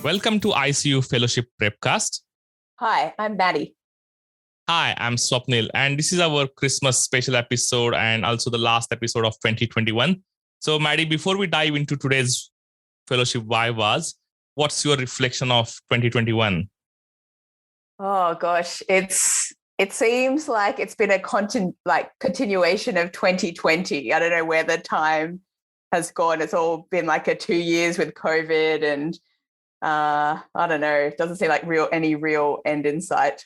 Welcome to ICU Fellowship Prepcast. Hi, I'm Maddie. Hi, I'm Swapnil, and this is our Christmas special episode and also the last episode of 2021. So, Maddie, before we dive into today's fellowship Vivas, what's your reflection of 2021? Oh gosh, it seems like it's been a continuation of 2020. I don't know where the time has gone. It's all been like a 2 years with COVID, and I don't know. It doesn't seem like any real end in sight.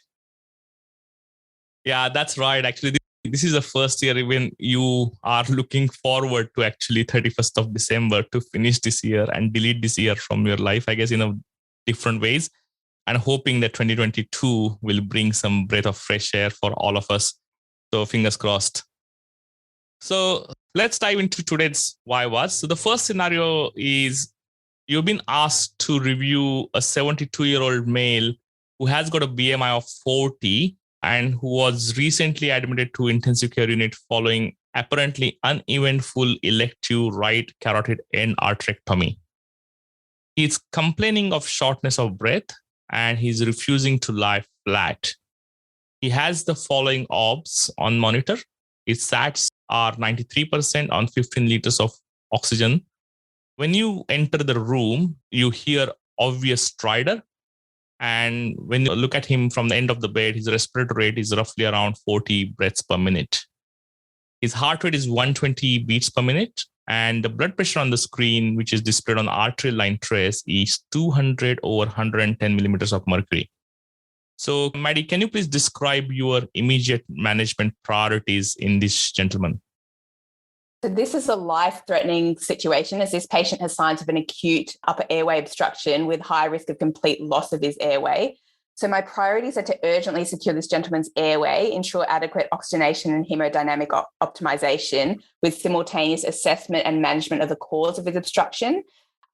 Yeah, that's right. Actually, this is the first year when you are looking forward to actually 31st of December to finish this year and delete this year from your life, I guess, in a different ways. And hoping that 2022 will bring some breath of fresh air for all of us. So fingers crossed. So let's dive into today's why was. So the first scenario is you've been asked to review a 72-year-old male who has got a BMI of 40 and who was recently admitted to intensive care unit following apparently uneventful elective right carotid end arterectomy. He's complaining of shortness of breath and he's refusing to lie flat. He has the following OBS on monitor. His SATs are 93% on 15 liters of oxygen. When you enter the room, you hear obvious stridor. And when you look at him from the end of the bed, his respiratory rate is roughly around 40 breaths per minute. His heart rate is 120 beats per minute. And the blood pressure on the screen, which is displayed on the arterial line trace, is 200 over 110 millimeters of mercury. So, Maddie, can you please describe your immediate management priorities in this gentleman? So this is a life-threatening situation as this patient has signs of an acute upper airway obstruction with high risk of complete loss of his airway. So my priorities are to urgently secure this gentleman's airway, ensure adequate oxygenation and hemodynamic optimization with simultaneous assessment and management of the cause of his obstruction.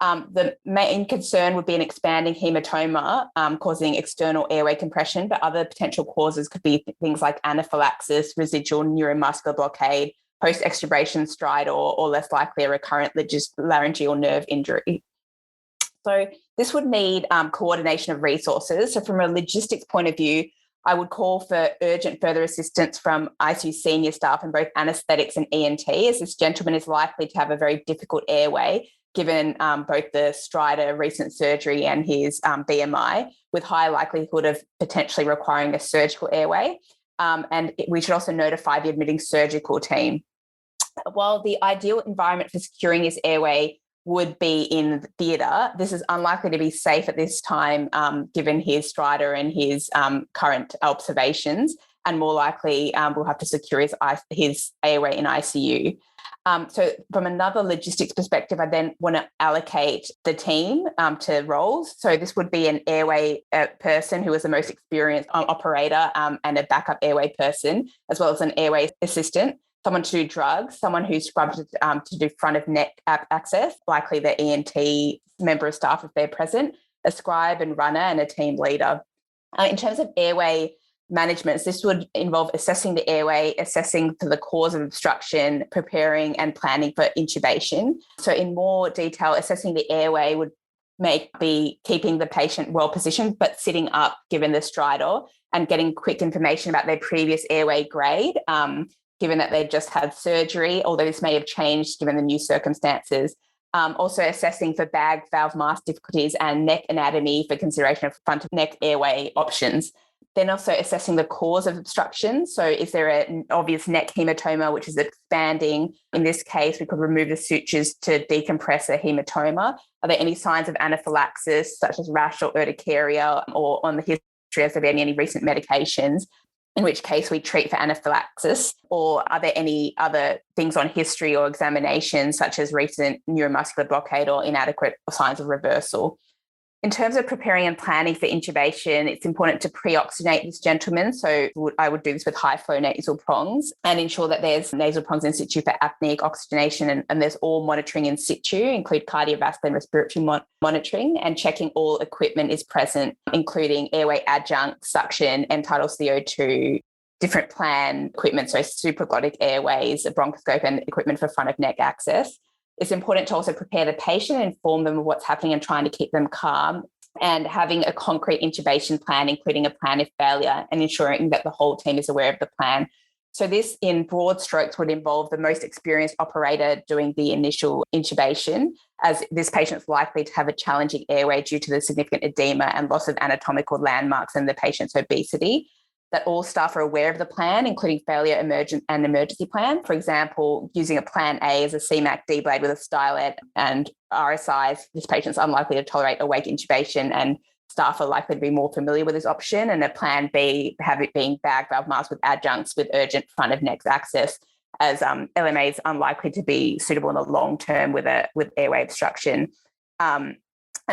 The main concern would be an expanding hematoma causing external airway compression, but other potential causes could be things like anaphylaxis, residual neuromuscular blockade, post-extubation stridor, or less likely a recurrent laryngeal nerve injury. So this would need coordination of resources. So from a logistics point of view, I would call for urgent further assistance from ICU senior staff in both anaesthetics and ENT, as this gentleman is likely to have a very difficult airway, given both the stridor, recent surgery, and his BMI, with high likelihood of potentially requiring a surgical airway. And we should also notify the admitting surgical team. While the ideal environment for securing his airway would be in theatre, this is unlikely to be safe at this time, given his stridor and his current observations, and more likely we'll have to secure his airway in ICU. So from another logistics perspective, I then want to allocate the team to roles. So this would be an airway person who is the most experienced operator and a backup airway person, as well as an airway assistant, someone to do drugs, someone who's scrubbed to do front of neck access, likely the ENT member of staff if they're present, a scribe and runner, and a team leader. In terms of airway management, this would involve assessing the airway, assessing for the cause of obstruction, preparing and planning for intubation. So in more detail, assessing the airway would be keeping the patient well positioned, but sitting up given the stridor, and getting quick information about their previous airway grade, given that they've just had surgery, although this may have changed given the new circumstances. Also assessing for bag valve mask difficulties and neck anatomy for consideration of front of neck airway options. Then also assessing the cause of obstruction. So is there an obvious neck hematoma, which is expanding? In this case, we could remove the sutures to decompress a hematoma. Are there any signs of anaphylaxis, such as rash or urticaria, or on the history, has there been any recent medications? In which case we treat for anaphylaxis, or are there any other things on history or examination, such as recent neuromuscular blockade or inadequate signs of reversal? In terms of preparing and planning for intubation, it's important to pre-oxygenate this gentleman. So I would do this with high flow nasal prongs and ensure that there's nasal prongs in situ for apneic oxygenation, and there's all monitoring in situ, include cardiovascular and respiratory monitoring, and checking all equipment is present, including airway adjunct, suction, end-tidal CO2, different plan equipment, so supraglottic airways, a bronchoscope, and equipment for front of neck access. It's important to also prepare the patient and inform them of what's happening and trying to keep them calm. and having a concrete intubation plan, including a plan if failure, and ensuring that the whole team is aware of the plan. So this, in broad strokes, would involve the most experienced operator doing the initial intubation, as this patient's likely to have a challenging airway due to the significant edema and loss of anatomical landmarks and the patient's obesity. That all staff are aware of the plan, including failure, emergent and emergency plan. For example, using a plan A as a CMAC D-blade with a stylet and RSIs, this patient's unlikely to tolerate awake intubation, and staff are likely to be more familiar with this option. And a plan B, have it being bag valve mask with adjuncts with urgent front of neck access, as LMA is unlikely to be suitable in the long term with airway obstruction. And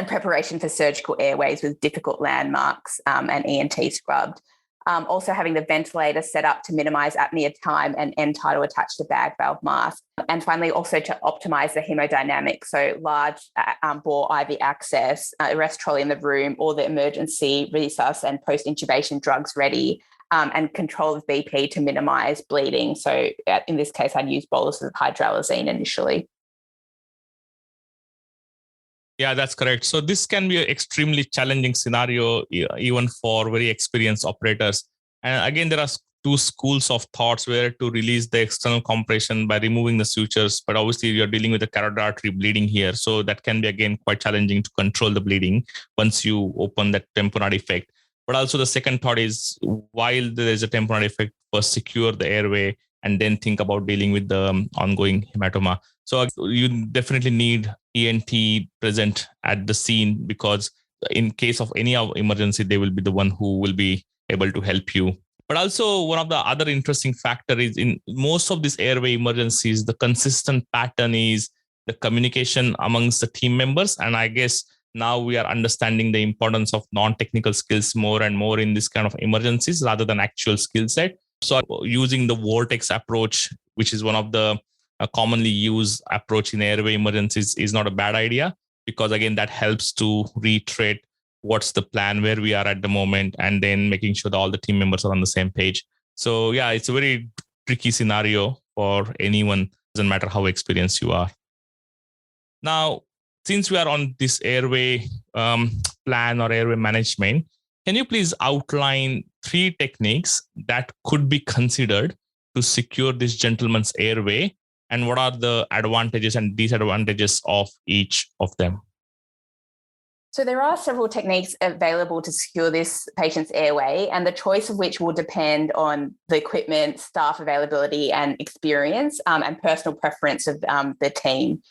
preparation for surgical airways with difficult landmarks and ENT scrubbed. Also having the ventilator set up to minimise apnea time and end tidal attached to bag valve mask. And finally, also to optimise the hemodynamics, so large bore IV access, rest trolley in the room, or the emergency resus and post-intubation drugs ready, and control of BP to minimise bleeding. So in this case, I'd use boluses of hydralazine initially. Yeah, that's correct. So this can be an extremely challenging scenario, even for very experienced operators. And again, there are two schools of thoughts where to release the external compression by removing the sutures. But obviously, you're dealing with the carotid artery bleeding here. So that can be, again, quite challenging to control the bleeding once you open that tamponade effect. But also the second thought is, while there is a tamponade effect, first secure the airway and then think about dealing with the ongoing hematoma. So you definitely need ENT present at the scene, because in case of any emergency, they will be the one who will be able to help you. But also, one of the other interesting factors is, in most of these airway emergencies, the consistent pattern is the communication amongst the team members. And I guess now we are understanding the importance of non-technical skills more and more in this kind of emergencies rather than actual skill set. So using the vortex approach, which is one of the commonly used approach in airway emergencies, is not a bad idea, because again, that helps to reiterate what's the plan, where we are at the moment, and then making sure that all the team members are on the same page. So yeah, it's a very tricky scenario for anyone, doesn't matter how experienced you are. Now, since we are on this airway plan or airway management, can you please outline 3 techniques that could be considered to secure this gentleman's airway, and what are the advantages and disadvantages of each of them? So there are several techniques available to secure this patient's airway, and the choice of which will depend on the equipment, staff availability and experience, and personal preference of the team.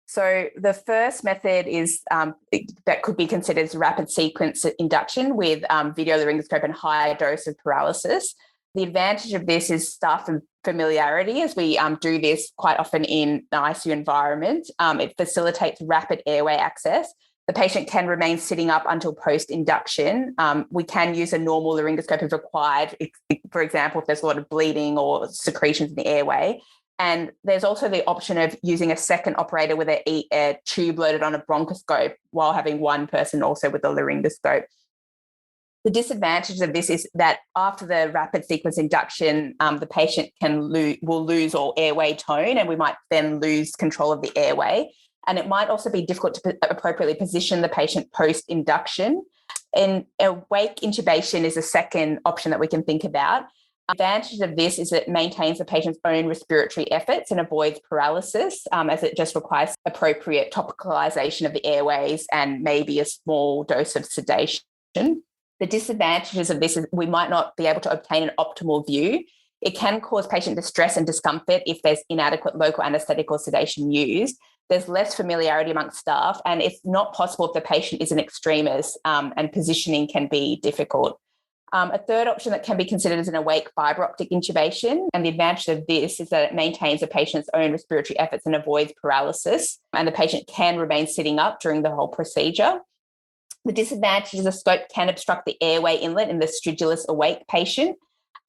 So the first method is that could be considered as rapid sequence induction with video laryngoscope and high dose of paralysis. The advantage of this is staff familiarity, as we do this quite often in the ICU environment. It facilitates rapid airway access. The patient can remain sitting up until post-induction. We can use a normal laryngoscope if required, for example, if there's a lot of bleeding or secretions in the airway. And there's also the option of using a second operator with a tube loaded on a bronchoscope, while having one person also with a laryngoscope. The disadvantage of this is that after the rapid sequence induction, the patient will lose all airway tone, and we might then lose control of the airway. And it might also be difficult to appropriately position the patient post-induction. And awake intubation is a second option that we can think about. The advantage of this is it maintains the patient's own respiratory efforts and avoids paralysis, as it just requires appropriate topicalization of the airways and maybe a small dose of sedation. The disadvantages of this is we might not be able to obtain an optimal view. It can cause patient distress and discomfort if there's inadequate local anaesthetic or sedation used. There's less familiarity amongst staff, and it's not possible if the patient is an extremist, and positioning can be difficult. A third option that can be considered is an awake fibre optic intubation. And the advantage of this is that it maintains the patient's own respiratory efforts and avoids paralysis. And the patient can remain sitting up during the whole procedure. The disadvantage is the scope can obstruct the airway inlet in the stridulous awake patient.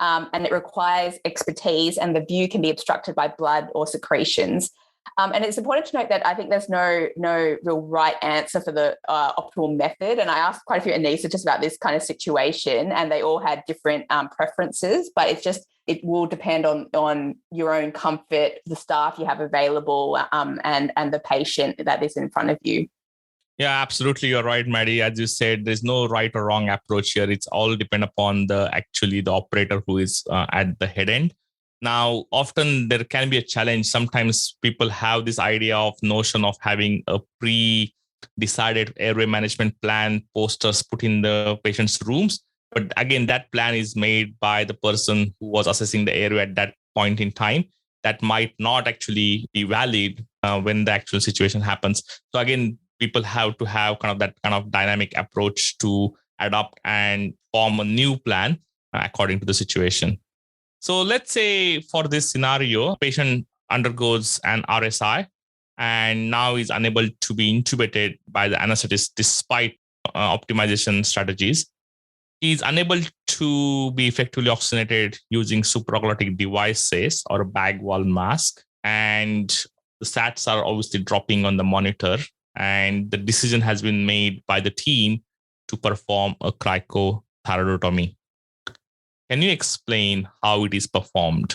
And it requires expertise, and the view can be obstructed by blood or secretions. And it's important to note that I think there's no real right answer for the optimal method. And I asked quite a few anaesthetists about this kind of situation, and they all had different preferences. But it will depend on your own comfort, the staff you have available, and the patient that is in front of you. Yeah, absolutely. You're right, Maddie. As you said, there's no right or wrong approach here. It's all depend upon the operator who is at the head end. Now, often there can be a challenge. Sometimes people have this idea of notion of having a pre-decided airway management plan posters put in the patient's rooms. But again, that plan is made by the person who was assessing the airway at that point in time. That might not actually be valid when the actual situation happens. So again, people have to have kind of that kind of dynamic approach to adopt and form a new plan according to the situation. So let's say for this scenario, patient undergoes an RSI and now is unable to be intubated by the anesthetist despite optimization strategies. He is unable to be effectively oxygenated using supraglottic devices or a bag wall mask. And the sats are obviously dropping on the monitor. And the decision has been made by the team to perform a cricothyroidotomy. Can you explain how it is performed?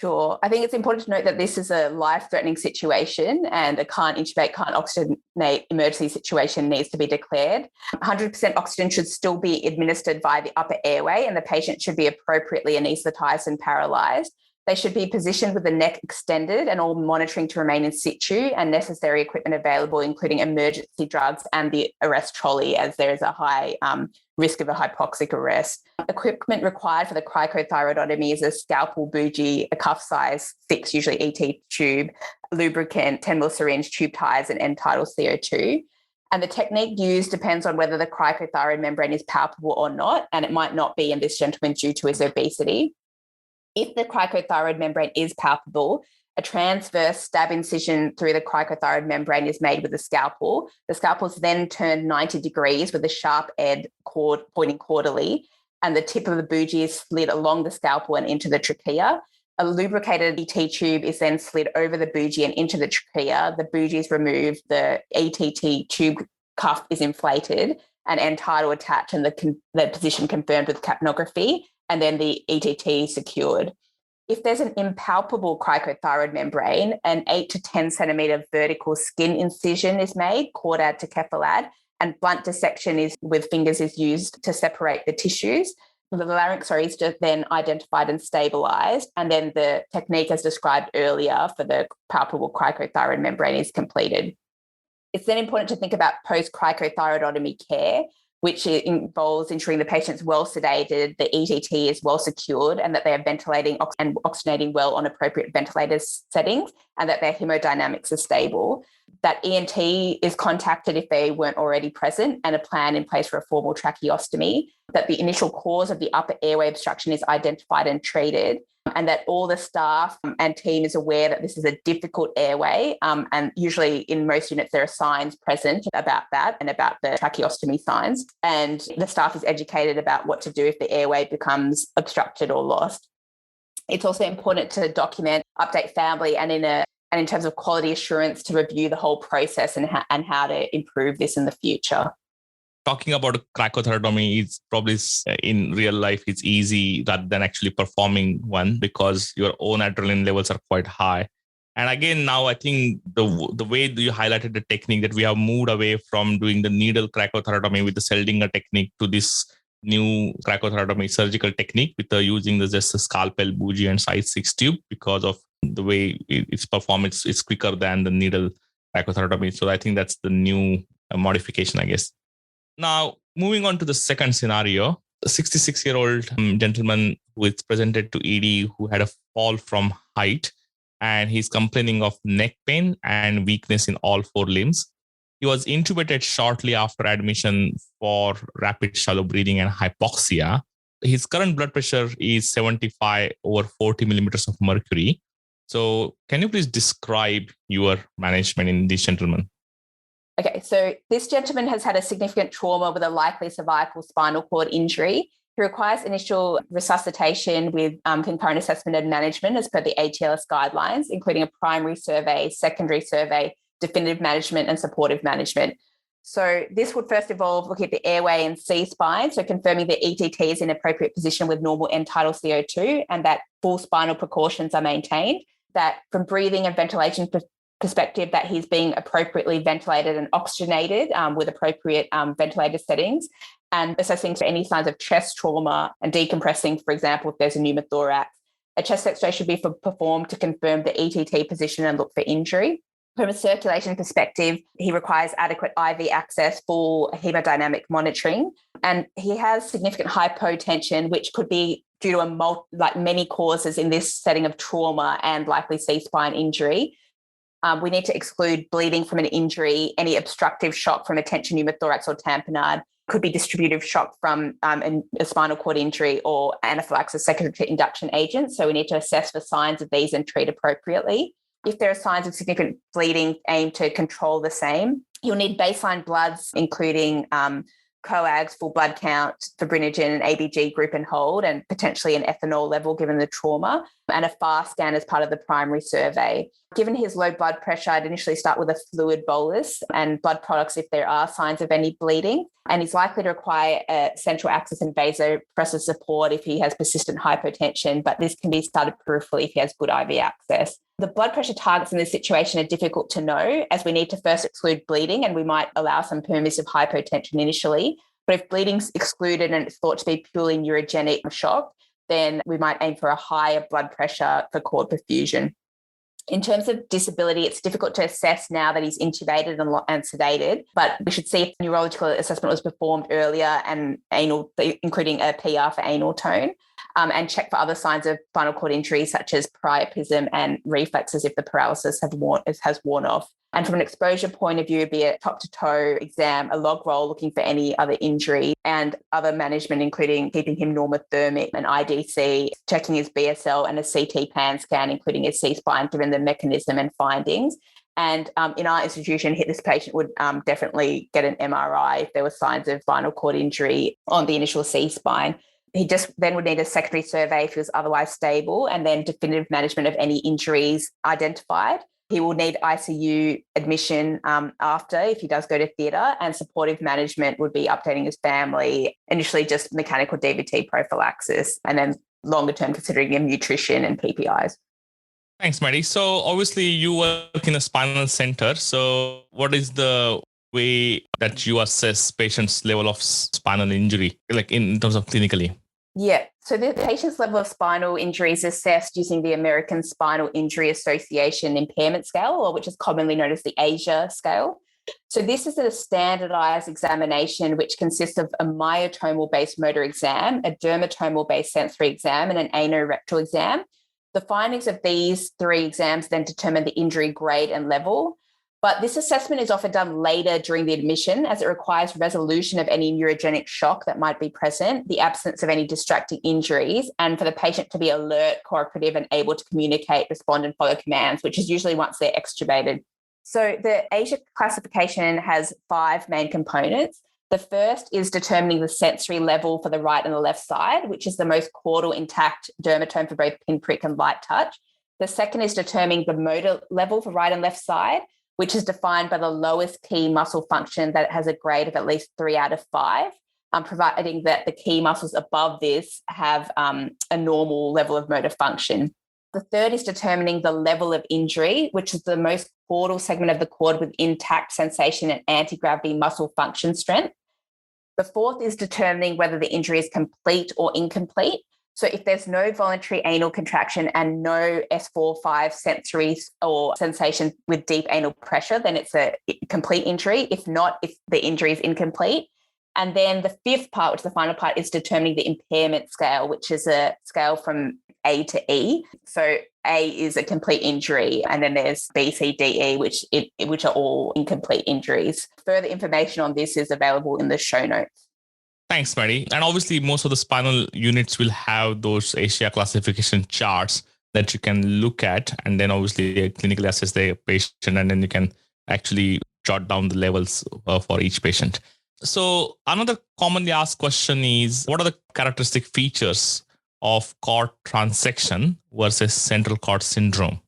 Sure. I think it's important to note that this is a life-threatening situation and a can't intubate, can't oxygenate emergency situation needs to be declared. 100% oxygen should still be administered via the upper airway and the patient should be appropriately anaesthetized and paralyzed. They should be positioned with the neck extended and all monitoring to remain in situ and necessary equipment available, including emergency drugs and the arrest trolley, as there is a high risk of a hypoxic arrest. Equipment required for the cricothyroidotomy is a scalpel bougie, a cuff size 6, usually ET tube, lubricant, 10 ml syringe, tube ties, and end tidal CO2. And the technique used depends on whether the cricothyroid membrane is palpable or not, and it might not be in this gentleman due to his obesity. If the cricothyroid membrane is palpable, a transverse stab incision through the cricothyroid membrane is made with a scalpel. The scalpel is then turned 90 degrees with a sharp edge pointing caudally, and the tip of the bougie is slid along the scalpel and into the trachea. A lubricated ET tube is then slid over the bougie and into the trachea. The bougie is removed, the ETT tube cuff is inflated, and end tidal attached, and the position confirmed with capnography, and then the ETT secured. If there's an impalpable cricothyroid membrane, an 8 to 10 centimetre vertical skin incision is made, chordad to cephalad, and blunt dissection with fingers is used to separate the tissues. The larynx is then identified and stabilised, and then the technique as described earlier for the palpable cricothyroid membrane is completed. It's then important to think about post-cricothyroidotomy care, which involves ensuring the patient's well sedated, the ETT is well secured, and that they are ventilating and oxygenating well on appropriate ventilator settings, and that their hemodynamics are stable. That ENT is contacted if they weren't already present, and a plan in place for a formal tracheostomy. That the initial cause of the upper airway obstruction is identified and treated, and that all the staff and team is aware that this is a difficult airway. And usually in most units, there are signs present about that and about the tracheostomy signs. And the staff is educated about what to do if the airway becomes obstructed or lost. It's also important to document, update family, and in terms of quality assurance, to review the whole process and how to improve this in the future. Talking about cricothyroidotomy is probably in real life, it's easy rather than actually performing one because your own adrenaline levels are quite high. And again, now I think the way you highlighted the technique that we have moved away from doing the needle cricothyroidotomy with the Seldinger technique to this new cricothyroidotomy surgical technique with using just a scalpel bougie and size 6 tube because of the way it's performed. It's quicker than the needle cricothyroidotomy. So I think that's the new modification, I guess. Now, moving on to the second scenario, a 66-year-old gentleman who is presented to ED who had a fall from height, and he's complaining of neck pain and weakness in all 4 limbs. He was intubated shortly after admission for rapid shallow breathing and hypoxia. His current blood pressure is 75 over 40 millimeters of mercury. So can you please describe your management in this gentleman? Okay, so this gentleman has had a significant trauma with a likely cervical spinal cord injury. He requires initial resuscitation with concurrent assessment and management as per the ATLS guidelines, including a primary survey, secondary survey, definitive management, and supportive management. So this would first involve looking at the airway and C-spine, so confirming the ETT is in appropriate position with normal end tidal CO2 and that full spinal precautions are maintained, that from breathing and ventilation perspective that he's being appropriately ventilated and oxygenated with appropriate ventilator settings, and assessing for any signs of chest trauma and decompressing, for example, if there's a pneumothorax. A chest X-ray should be performed to confirm the ETT position and look for injury. From a circulation perspective, he requires adequate IV access for hemodynamic monitoring, and he has significant hypotension, which could be due to many causes in this setting of trauma and likely C-spine injury. We need to exclude bleeding from an injury, any obstructive shock from a tension pneumothorax or tamponade, could be distributive shock from a spinal cord injury or anaphylaxis secondary to induction agents. So we need to assess for signs of these and treat appropriately. If there are signs of significant bleeding, aim to control the same. You'll need baseline bloods, including coags, full blood count, fibrinogen and ABG group and hold, and potentially an ethanol level given the trauma, and a FAST scan as part of the primary survey. Given his low blood pressure, I'd initially start with a fluid bolus and blood products if there are signs of any bleeding, and he's likely to require a central access and vasopressor support if he has persistent hypotension, but this can be started peripherally if he has good IV access. The blood pressure targets in this situation are difficult to know, as we need to first exclude bleeding, and we might allow some permissive hypotension initially. But if bleeding's excluded and it's thought to be purely neurogenic shock, then we might aim for a higher blood pressure for cord perfusion. In terms of disability, it's difficult to assess now that he's intubated and sedated, but we should see if neurological assessment was performed earlier and including a PR for anal tone, and check for other signs of spinal cord injury such as priapism and reflexes if the paralysis has worn off. And from an exposure point of view, it'd be a top-to-toe exam, a log roll looking for any other injury, and other management, including keeping him normothermic, an IDC, checking his BSL, and a CT pan scan, including his C-spine, given the mechanism and findings. And in our institution, this patient would definitely get an MRI if there were signs of spinal cord injury on the initial C-spine. He just then would need a secondary survey if he was otherwise stable, and then definitive management of any injuries identified. He will need ICU admission after if he does go to theatre, and supportive management would be updating his family, initially just mechanical DVT prophylaxis, and then longer term considering him nutrition and PPIs. Thanks, Maddie. So obviously you work in a spinal center. So what is the way that you assess patients' level of spinal injury, like in terms of clinically? Yeah, so the patient's level of spinal injury is assessed using the American Spinal Injury Association impairment scale, or which is commonly known as the ASIA scale. So this is a standardized examination which consists of a myotomal-based motor exam, a dermatomal-based sensory exam, and an anorectal exam. The findings of these three exams then determine the injury grade and level. But this assessment is often done later during the admission, as it requires resolution of any neurogenic shock that might be present, the absence of any distracting injuries, and for the patient to be alert, cooperative, and able to communicate, respond, and follow commands, which is usually once they're extubated. So the ASIA classification has 5 main components. The first is determining the sensory level for the right and the left side, which is the most caudal intact dermatome for both pinprick and light touch. The second is determining the motor level for right and left side, which is defined by the lowest key muscle function that has a grade of at least 3 out of 5, providing that the key muscles above this have a normal level of motor function. The third is determining the level of injury, which is the most caudal segment of the cord with intact sensation and anti-gravity muscle function strength. The fourth is determining whether the injury is complete or incomplete. So if there's no voluntary anal contraction and no S4-5 sensory or sensation with deep anal pressure, then it's a complete injury. If not, if the injury is incomplete. And then the fifth part, which is the final part, is determining the impairment scale, which is a scale from A to E. So A is a complete injury, and then there's B, C, D, E, which are all incomplete injuries. Further information on this is available in the show notes. Thanks, Maddie. And obviously, most of the spinal units will have those ASIA classification charts that you can look at, and then obviously clinically assess the patient, and then you can actually jot down the levels for each patient. So another commonly asked question is, what are the characteristic features of cord transection versus central cord syndrome?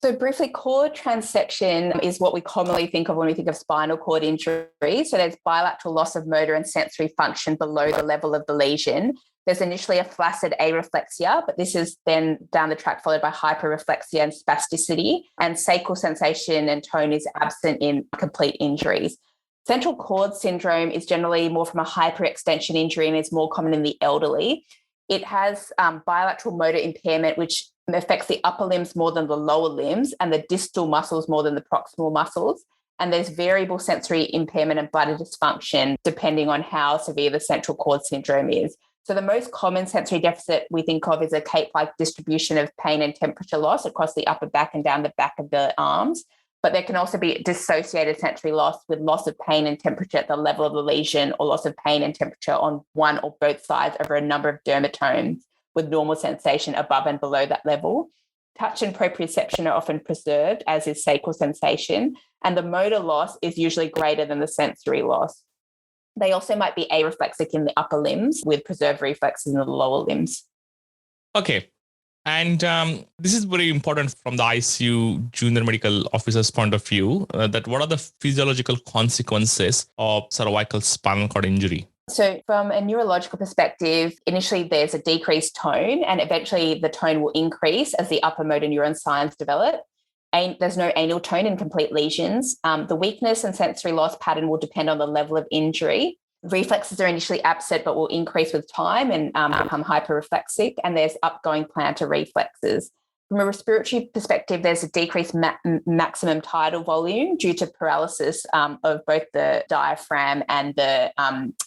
So briefly, cord transection is what we commonly think of when we think of spinal cord injury. So there's bilateral loss of motor and sensory function below the level of the lesion. There's initially a flaccid areflexia, but this is then down the track followed by hyperreflexia and spasticity. And sacral sensation and tone is absent in complete injuries. Central cord syndrome is generally more from a hyperextension injury and is more common in the elderly. It has bilateral motor impairment, which affects the upper limbs more than the lower limbs and the distal muscles more than the proximal muscles. And there's variable sensory impairment and bladder dysfunction depending on how severe the central cord syndrome is. So the most common sensory deficit we think of is a cape-like distribution of pain and temperature loss across the upper back and down the back of the arms. But there can also be dissociated sensory loss with loss of pain and temperature at the level of the lesion or loss of pain and temperature on one or both sides over a number of dermatomes with normal sensation above and below that level. Touch and proprioception are often preserved, as is sacral sensation, and the motor loss is usually greater than the sensory loss. They also might be areflexic in the upper limbs with preserved reflexes in the lower limbs. Okay. And this is very important from the ICU junior medical officer's point of view, that what are the physiological consequences of cervical spinal cord injury? So from a neurological perspective, initially there's a decreased tone and eventually the tone will increase as the upper motor neuron signs develop. There's no anal tone in complete lesions. The weakness and sensory loss pattern will depend on the level of injury. Reflexes are initially absent but will increase with time and become hyperreflexic, and there's upgoing plantar reflexes. From a respiratory perspective, there's a decreased maximum tidal volume due to paralysis of both the diaphragm and the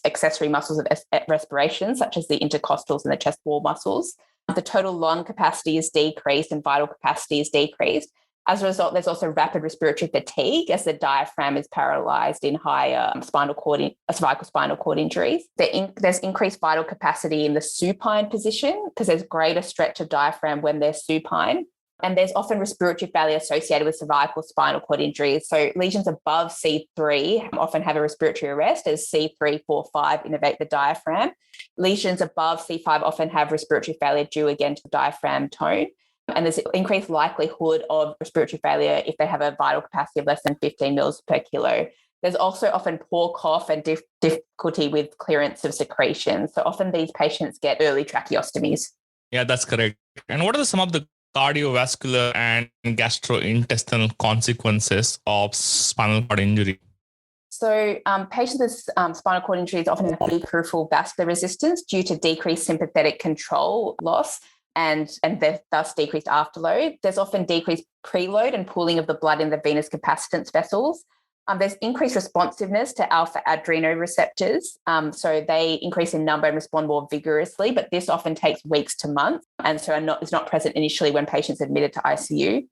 accessory muscles of respiration, such as the intercostals and the chest wall muscles. The total lung capacity is decreased and vital capacity is decreased. As a result, there's also rapid respiratory fatigue as the diaphragm is paralyzed in higher cervical spinal cord injuries. There's increased vital capacity in the supine position because there's greater stretch of diaphragm when they're supine. And there's often respiratory failure associated with cervical spinal cord injuries. So lesions above C3 often have a respiratory arrest as C3, 4, 5 innervate the diaphragm. Lesions above C5 often have respiratory failure due again to diaphragm tone. And there's increased likelihood of respiratory failure if they have a vital capacity of less than 15 mils per kilo. There's also often poor cough and difficulty with clearance of secretion. So often these patients get early tracheostomies. Yeah, that's correct. And what are some of the cardiovascular and gastrointestinal consequences of spinal cord injury? So patients with spinal cord injuries often have peripheral vascular resistance due to decreased sympathetic control loss and thus decreased afterload. There's often decreased preload and pooling of the blood in the venous capacitance vessels. There's increased responsiveness to alpha adrenoreceptors. So they increase in number and respond more vigorously, but this often takes weeks to months and so is not present initially when patients are admitted to ICU.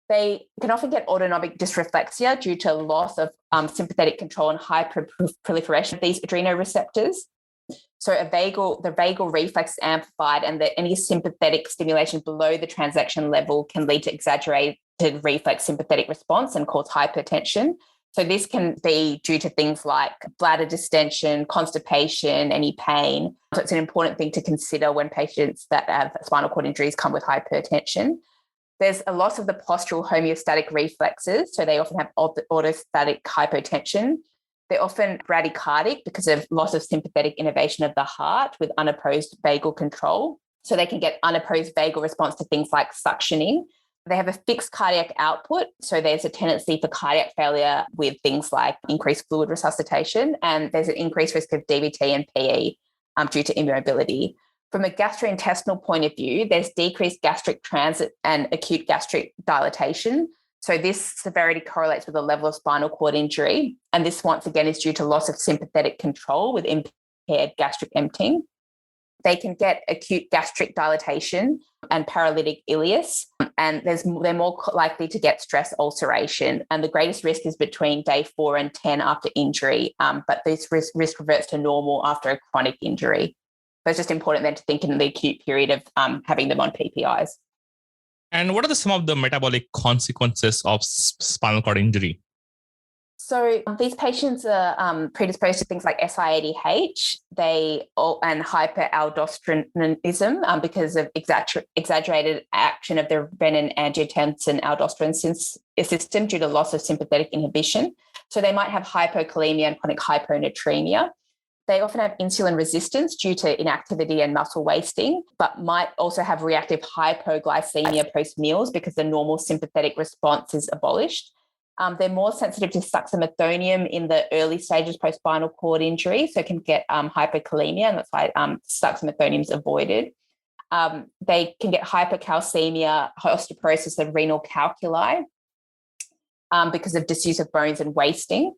They can often get autonomic dysreflexia due to loss of sympathetic control and hyperproliferation of these adrenoreceptors. So the vagal reflex is amplified and that any sympathetic stimulation below the transaction level can lead to exaggerated reflex sympathetic response and cause hypertension. So this can be due to things like bladder distension, constipation, any pain. So it's an important thing to consider when patients that have spinal cord injuries come with hypertension. There's a loss of the postural homeostatic reflexes. So they often have orthostatic hypotension. They're often bradycardic because of loss of sympathetic innervation of the heart with unopposed vagal control. So they can get unopposed vagal response to things like suctioning. They have a fixed cardiac output. So there's a tendency for cardiac failure with things like increased fluid resuscitation. And there's an increased risk of DVT and PE due to immobility. From a gastrointestinal point of view, there's decreased gastric transit and acute gastric dilatation. So this severity correlates with the level of spinal cord injury. And this, once again, is due to loss of sympathetic control with impaired gastric emptying. They can get acute gastric dilatation and paralytic ileus, and they're more likely to get stress ulceration. And the greatest risk is between day 4 and 10 after injury, but this risk reverts to normal after a chronic injury. So it's just important then to think in the acute period of having them on PPIs. And what are some of the metabolic consequences of spinal cord injury? So these patients are predisposed to things like SIADH, and hyperaldosteronism because of exaggerated action of the renin-angiotensin-aldosterone system due to loss of sympathetic inhibition. So they might have hypokalemia and chronic hyponatremia. They often have insulin resistance due to inactivity and muscle wasting, but might also have reactive hypoglycemia post meals because the normal sympathetic response is abolished. They're more sensitive to succinylcholine in the early stages post-spinal cord injury, so can get hyperkalemia, and that's why succinylcholine is avoided. They can get hypercalcemia, osteoporosis, and renal calculi because of disuse of bones and wasting.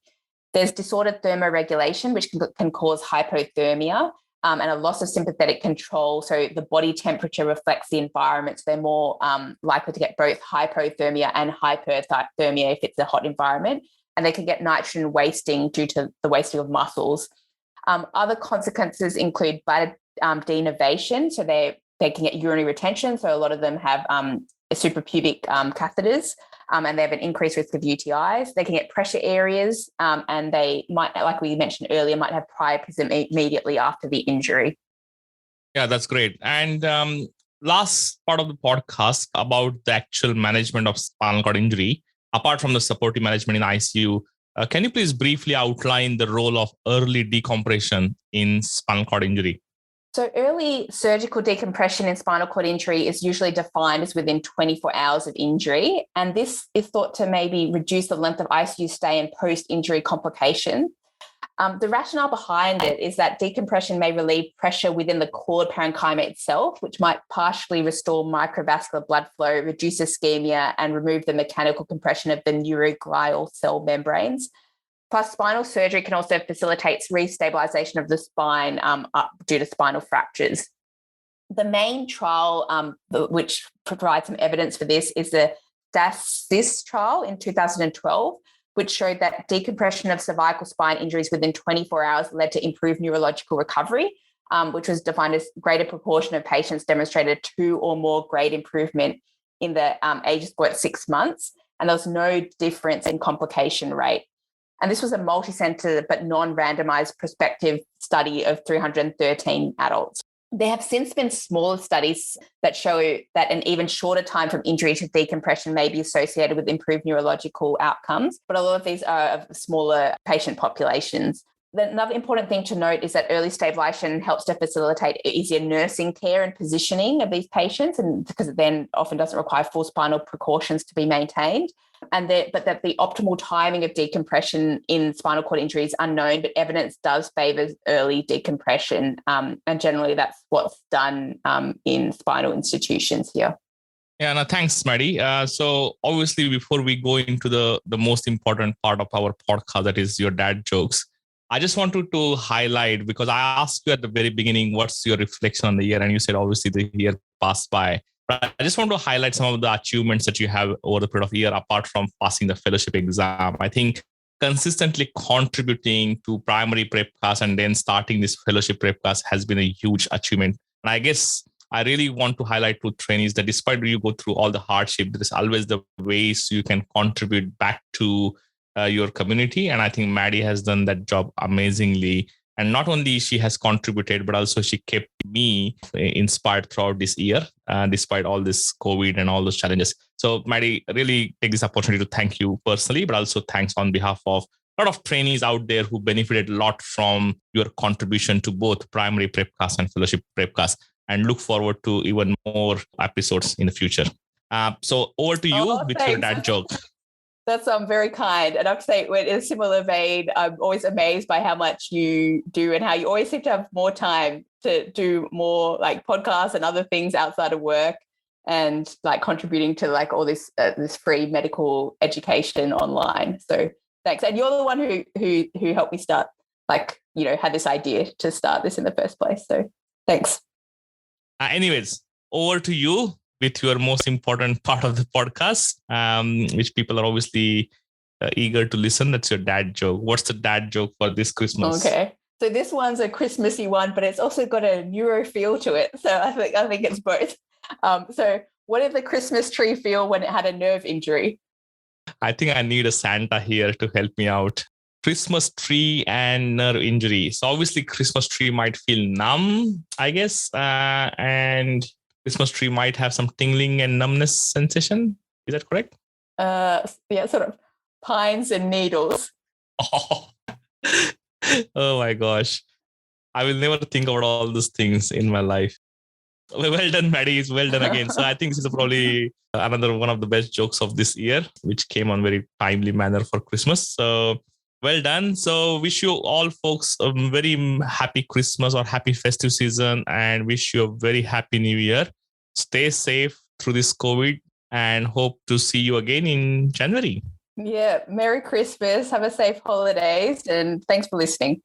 There's disordered thermoregulation, which can cause hypothermia, and a loss of sympathetic control. So the body temperature reflects the environment. So they're more likely to get both hypothermia and hyperthermia if it's a hot environment. And they can get nitrogen wasting due to the wasting of muscles. Other consequences include bladder denervation. So they can get urinary retention. So a lot of them have suprapubic catheters. And they have an increased risk of UTIs. They can get pressure areas, and they might, like we mentioned earlier, might have priapism immediately after the injury. Yeah, that's great. And last part of the podcast about the actual management of spinal cord injury, apart from the supportive management in ICU, can you please briefly outline the role of early decompression in spinal cord injury? So early surgical decompression in spinal cord injury is usually defined as within 24 hours of injury. And this is thought to maybe reduce the length of ICU stay and post-injury complication. The rationale behind it is that decompression may relieve pressure within the cord parenchyma itself, which might partially restore microvascular blood flow, reduce ischemia, and remove the mechanical compression of the neuroglial cell membranes. Plus, spinal surgery can also facilitate restabilization of the spine due to spinal fractures. The main trial which provides some evidence for this is the DASIS trial in 2012, which showed that decompression of cervical spine injuries within 24 hours led to improved neurological recovery, which was defined as greater proportion of patients demonstrated 2 or more grade improvement in the age score at 6 months, and there was no difference in complication rate. And this was a multi-center but non-randomized prospective study of 313 adults. There have since been smaller studies that show that an even shorter time from injury to decompression may be associated with improved neurological outcomes, but a lot of these are of smaller patient populations. Another important thing to note is that early stabilization helps to facilitate easier nursing care and positioning of these patients, and because it then often doesn't require full spinal precautions to be maintained. But that the optimal timing of decompression in spinal cord injury is unknown, but evidence does favour early decompression, and generally that's what's done in spinal institutions here. Yeah, no, thanks, Maddie. So obviously, before we go into the most important part of our podcast, that is your dad jokes, I just wanted to highlight, because I asked you at the very beginning, what's your reflection on the year? And you said, obviously, the year passed by. But I just want to highlight some of the achievements that you have over the period of a year, apart from passing the fellowship exam. I think consistently contributing to primary prepcast and then starting this fellowship prepcast has been a huge achievement. And I guess I really want to highlight to trainees that despite you go through all the hardship, there is always the ways you can contribute back to your community. And I think Maddie has done that job amazingly. And not only she has contributed, but also she kept me inspired throughout this year, despite all this COVID and all those challenges. So Maddie, really take this opportunity to thank you personally, but also thanks on behalf of a lot of trainees out there who benefited a lot from your contribution to both primary prepcast and fellowship prepcast, and look forward to even more episodes in the future. So over to you with your dad joke. That's very kind. And I have to say, in a similar vein, I'm always amazed by how much you do and how you always seem to have more time to do more like podcasts and other things outside of work, and like contributing to like all this free medical education online. So thanks. And you're the one who helped me start, like, you know, had this idea to start this in the first place. So thanks. Anyways, over to you with your most important part of the podcast, which people are obviously eager to listen. That's your dad joke. What's the dad joke for this Christmas? Okay. So this one's a Christmassy one, but it's also got a neuro feel to it. So I think it's both. So what did the Christmas tree feel when it had a nerve injury? I think I need a Santa here to help me out. Christmas tree and nerve injury. So obviously Christmas tree might feel numb, I guess. And Christmas tree might have some tingling and numbness sensation. Is that correct? Yeah, sort of pines and needles. Oh, oh my gosh. I will never think about all these things in my life. Well done, Maddie. Well done again. So I think this is probably another one of the best jokes of this year, which came on very timely manner for Christmas. So well done. So wish you all folks a very happy Christmas or happy festive season, and wish you a very happy new year. Stay safe through this COVID and hope to see you again in January. Yeah, Merry Christmas. Have a safe holidays, and thanks for listening.